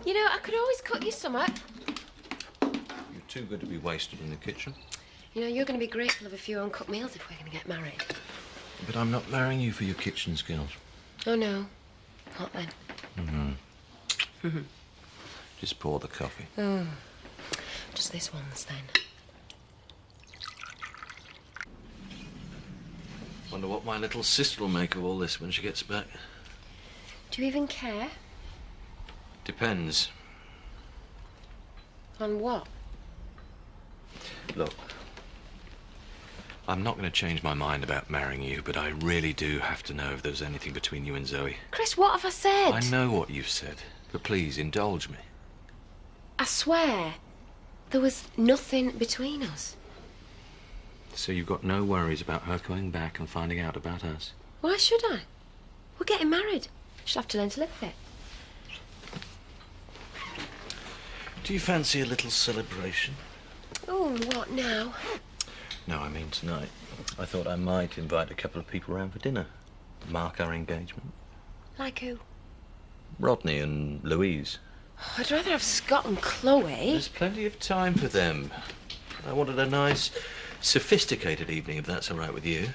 You know, I could always cook you something. You're too good to be wasted in the kitchen. You know, you're going to be grateful of a few uncooked meals if we're going to get married. But I'm not marrying you for your kitchen skills. Oh, no. Not then. Mm-hmm. Just pour the coffee. Oh. Just this once, then. Wonder what my little sister will make of all this when she gets back. Do you even care? Depends. On what? Look, I'm not going to change my mind about marrying you, but I really do have to know if there's anything between you and Zoe. Chris, what have I said? I know what you've said, but please indulge me. I swear, there was nothing between us. So you've got no worries about her coming back and finding out about us? Why should I? We're getting married. She'll have to learn to live with it. Do you fancy a little celebration? Oh, what now? No, I mean tonight. I thought I might invite a couple of people round for dinner. Mark our engagement. Like who? Rodney and Louise. I'd rather have Scott and Chloe. There's plenty of time for them. I wanted a nice, sophisticated evening, if that's all right with you.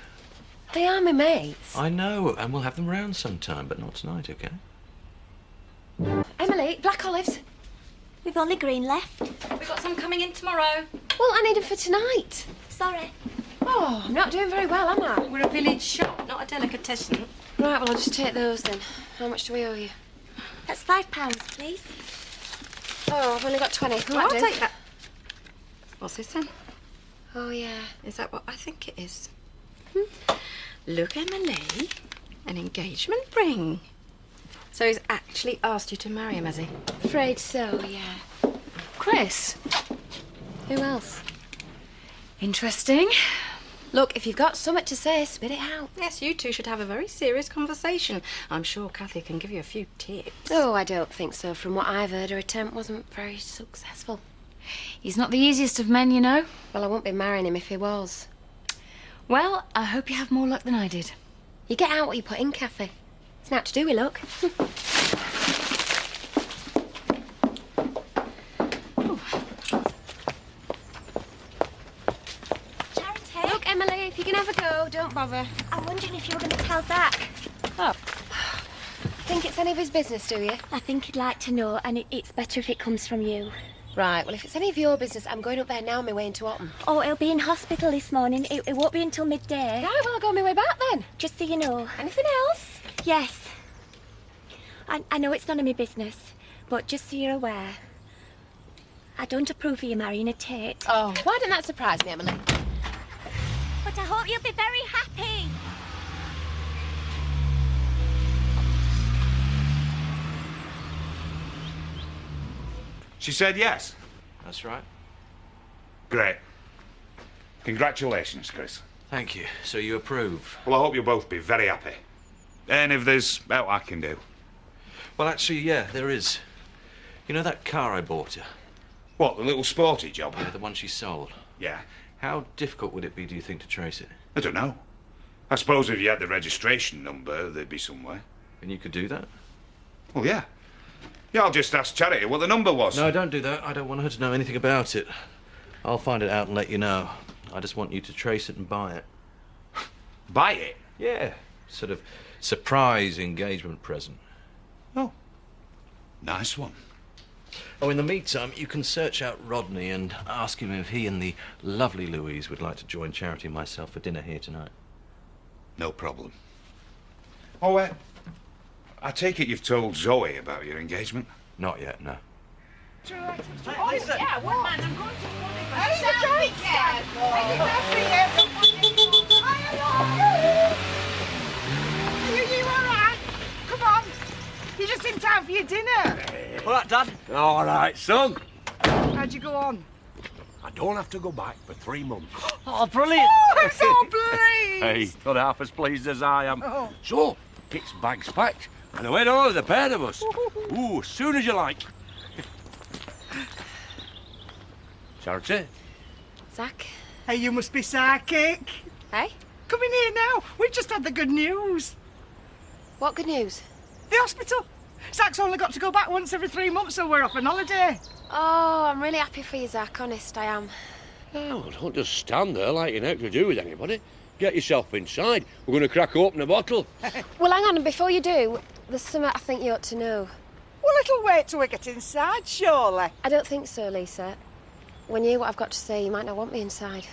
They are my mates. I know, and we'll have them round sometime, but not tonight, OK? Emily, black olives. We've only green left. We've got some coming in tomorrow. Well, I need them for tonight. Sorry. Oh, I'm not doing very well, am I? We're a village shop, not a delicatessen. Right, well, I'll just take those then. How much do we owe you? That's £5, please. Oh, I've only got 20. Will I'll that do? take that. What's this then? Oh, yeah. Is that what I think it is? Look, Emily, an engagement ring. So he's actually asked you to marry him, has he? Afraid so, yeah. Chris? Who else? Interesting. Look, if you've got something to say, spit it out. Yes, you two should have a very serious conversation. I'm sure Kathy can give you a few tips. Oh, I don't think so. From what I've heard, her attempt wasn't very successful. He's not the easiest of men, you know. Well, I wouldn't be marrying him if he was. Well, I hope you have more luck than I did. You get out what you put in, Kathy. It's not to do with luck. Charity? Look, Emily, if you can have a go, don't bother. I'm wondering if you were going to tell Zach. Oh. Think it's any of his business, do you? I think he'd like to know, and it's better if it comes from you. Right, well, if it's any of your business, I'm going up there now on my way into Otten. Oh, he'll be in hospital this morning. It won't be until midday. Right, well, I'll go on my way back then. Just so you know. Anything else? Yes. I know it's none of my business, but just so you're aware, I don't approve of you marrying a Tate. Oh, why didn't that surprise me, Emily? But I hope you'll be very happy. She said yes. That's right. Great. Congratulations, Chris. Thank you. So you approve? Well, I hope you'll both be very happy. And if there's help I can do. Well, actually, yeah, there is. You know that car I bought her? What, the little sporty job? Yeah, the one she sold. Yeah. How difficult would it be, do you think, to trace it? I don't know. I suppose if you had the registration number, there'd be somewhere. And you could do that? Well, yeah. Yeah, I'll just ask Charity what the number was. No, don't do that. I don't want her to know anything about it. I'll find it out and let you know. I just want you to trace it and buy it. Buy it? Yeah. Sort of surprise engagement present. Oh. Nice one. Oh, in the meantime, you can search out Rodney and ask him if he and the lovely Louise would like to join Charity and myself for dinner here tonight. No problem. Oh, I take it you've told Zoe about your engagement? Not yet, no. Oh, yeah, one man, I'm going to be careful. Are you all right? Come on. You're just in time for your dinner. All right, Dad. All right, son. How'd you go on? I don't have to go back for 3 months. Oh, brilliant. Oh, I'm so pleased. Hey, not half as pleased as I am. Oh. So, Kit's bag's packed, and away to all the pair of us. Ooh, as soon as you like. Charity? Zach? Hey, you must be psychic. Hey? Come in here now. We've just had the good news. What good news? The hospital. Zach's only got to go back once every 3 months, so we're off on holiday. Oh, I'm really happy for you, Zach. Honest, I am. Oh, don't just stand there like you're not to do with anybody. Get yourself inside. We're going to crack open a bottle. Well, hang on, and before you do, there's something I think you ought to know. Well, it'll wait till we get inside, surely. I don't think so, Lisa. When you hear what I've got to say, you might not want me inside.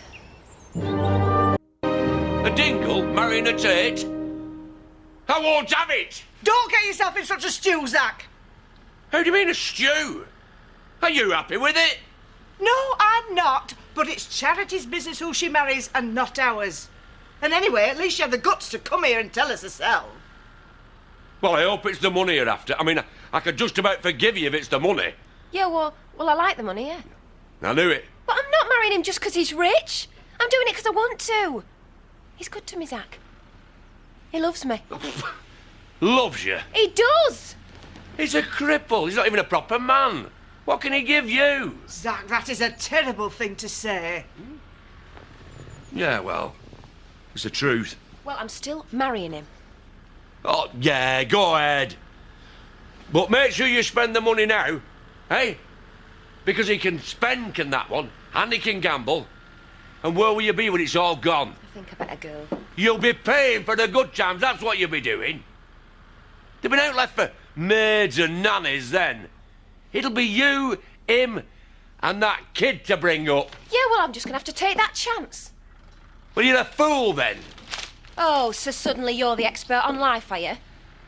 A Dingle marrying a Tate? I won't have it! Don't get yourself in such a stew, Zach. How do you mean a stew? Are you happy with it? No, I'm not. But it's Charity's business who she marries and not ours. And anyway, at least you have the guts to come here and tell us herself. Well, I hope it's the money you're after. I mean, I could just about forgive you if it's the money. Yeah, well, I like the money, yeah. I knew it. But I'm not marrying him just because he's rich. I'm doing it because I want to. He's good to me, Zach. He loves me. Loves you. He does! He's a cripple. He's not even a proper man. What can he give you? Zach, that is a terrible thing to say. Yeah, well, it's the truth. Well, I'm still marrying him. Oh, yeah, go ahead. But make sure you spend the money now, eh? Because he can spend, can that one, and he can gamble. And where will you be when it's all gone? I think I better go. You'll be paying for the good times, that's what you'll be doing. They've been out left for maids and nannies then. It'll be you, him, and that kid to bring up. Yeah, well, I'm just going to have to take that chance. Well, you're a fool then. Oh, so suddenly you're the expert on life, are you?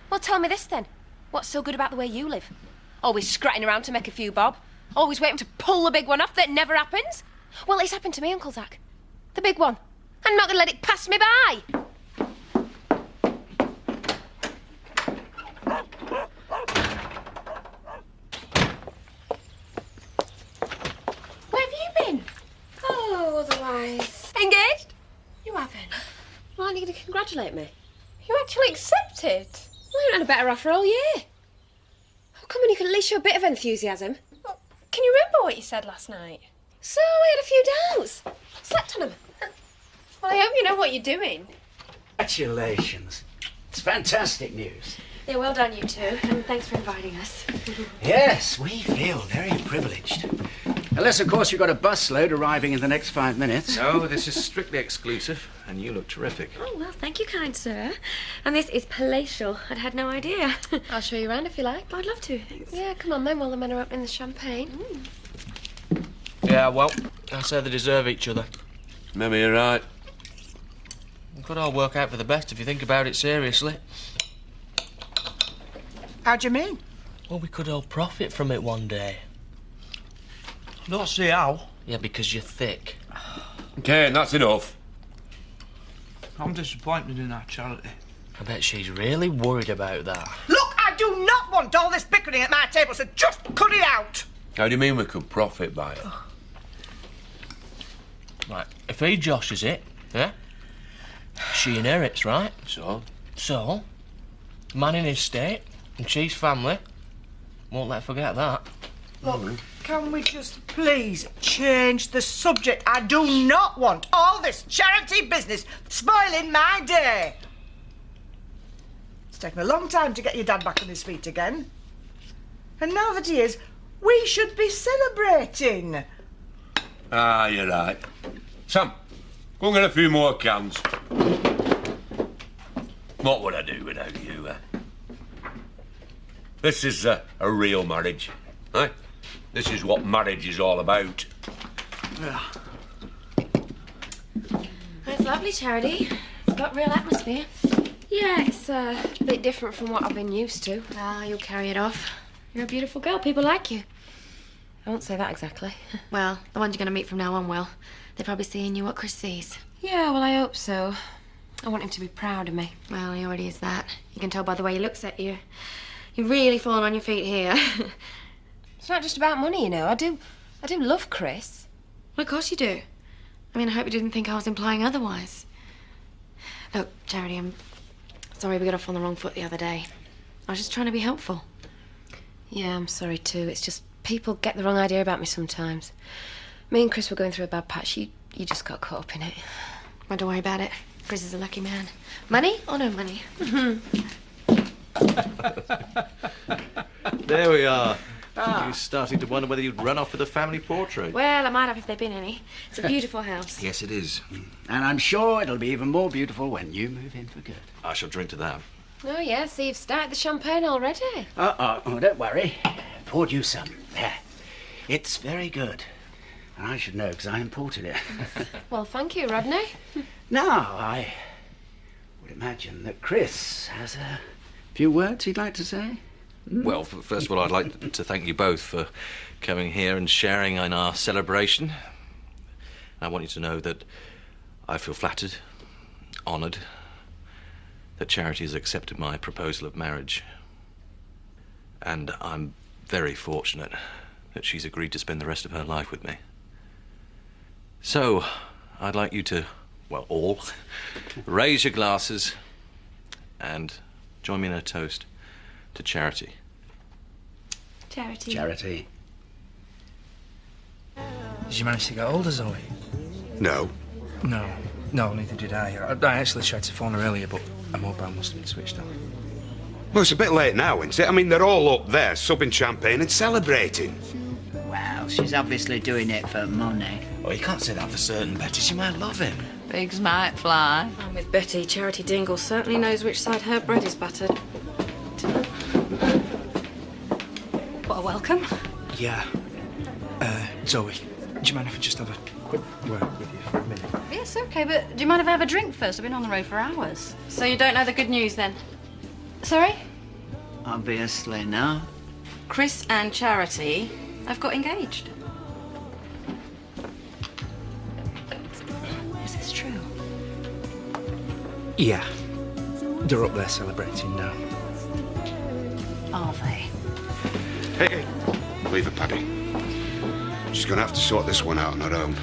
Well, tell me this then. What's so good about the way you live? Always scratching around to make a few bob. Always waiting to pull the big one off that never happens. Well, it's happened to me, Uncle Zach. The big one. I'm not going to let it pass me by. Where have you been? Oh, otherwise. Engaged? You haven't. Well, aren't you going to congratulate me? You actually accepted? Well, you haven't had a better offer all year. How come when you can at least show a bit of enthusiasm? Well, can you remember what you said last night? So I had a few doubts. Slept on them. Well, I hope you know what you're doing. Congratulations. It's fantastic news. Yeah, well done, you two. And thanks for inviting us. Yes, we feel very privileged. Unless, of course, you've got a busload arriving in the next 5 minutes. No, this is strictly exclusive, and you look terrific. Oh, well, thank you, kind sir. And this is palatial. I'd had no idea. I'll show you around if you like. I'd love to, thanks. Yeah, come on then while the men are opening the champagne. Yeah, well, I say they deserve each other. Maybe you're right. It could all work out for the best if you think about it seriously. How do you mean? Well, we could all profit from it one day. I don't see how. Yeah, because you're thick. Okay, that's enough. I'm disappointed in our Charity. I bet she's really worried about that. Look, I do not want all this bickering at my table, so just cut it out. How do you mean we could profit by it? Right, if he joshes it, yeah, she inherits, right? So, man in his state, and she's family. Won't let her forget that. Look, can we just please change the subject? I do not want all this charity business spoiling my day. It's taken a long time to get your dad back on his feet again. And now that he is, we should be celebrating. Ah, you're right. Sam, go and get a few more cans. What would I do without you, eh? This is a real marriage, eh? This is what marriage is all about. It's lovely, Charity. It's got real atmosphere. Yeah, it's a bit different from what I've been used to. Ah, you'll carry it off. You're a beautiful girl. People like you. I won't say that exactly. Well, the ones you're going to meet from now on will. They're probably seeing you what Chris sees. Yeah, well, I hope so. I want him to be proud of me. Well, he already is that. You can tell by the way he looks at you. You've really fallen on your feet here. It's not just about money, you know. I do love Chris. Well, of course you do. I mean, I hope you didn't think I was implying otherwise. Look, Charity, I'm sorry we got off on the wrong foot the other day. I was just trying to be helpful. Yeah, I'm sorry too. It's just people get the wrong idea about me sometimes. Me and Chris were going through a bad patch. You just got caught up in it. Well, don't worry about it. Chris is a lucky man. Money or no money? There we are. You starting to wonder whether you'd run off with a family portrait. Well, I might have if there'd been any. It's a beautiful house. Yes, it is. And I'm sure it'll be even more beautiful when you move in for good. I shall drink to that. Oh, yeah, so you've started the champagne already. Oh, don't worry. Poured you some. There. It's very good. And I should know because I imported it. Well, thank you, Rodney. Now, I would imagine that Chris has a few words he'd like to say. Well, first of all, I'd like to thank you both for coming here and sharing in our celebration. I want you to know that I feel flattered, honoured, that Charity has accepted my proposal of marriage. And I'm very fortunate that she's agreed to spend the rest of her life with me. So, I'd like you to, well, all, raise your glasses and join me in a toast to Charity. Charity. Charity. Did you manage to get hold of Zoe? No. No, neither did I. I actually tried to phone her earlier, but her mobile must have been switched off. Well, it's a bit late now, isn't it? I mean, they're all up there, subbing champagne and celebrating. Well, she's obviously doing it for money. Oh, you can't say that for certain, Betty. She might love him. Pigs might fly. And with Betty, Charity Dingle certainly knows which side her bread is buttered. What a welcome. Yeah. Zoe, do you mind if I just have a quick word with you for a minute? Yes, okay, but do you mind if I have a drink first? I've been on the road for hours. So you don't know the good news then? Sorry? Obviously not. Chris and Charity have got engaged. Is this true? Yeah. They're up there celebrating now. Are they? Hey, leave it, Paddy. She's gonna have to sort this one out on her own.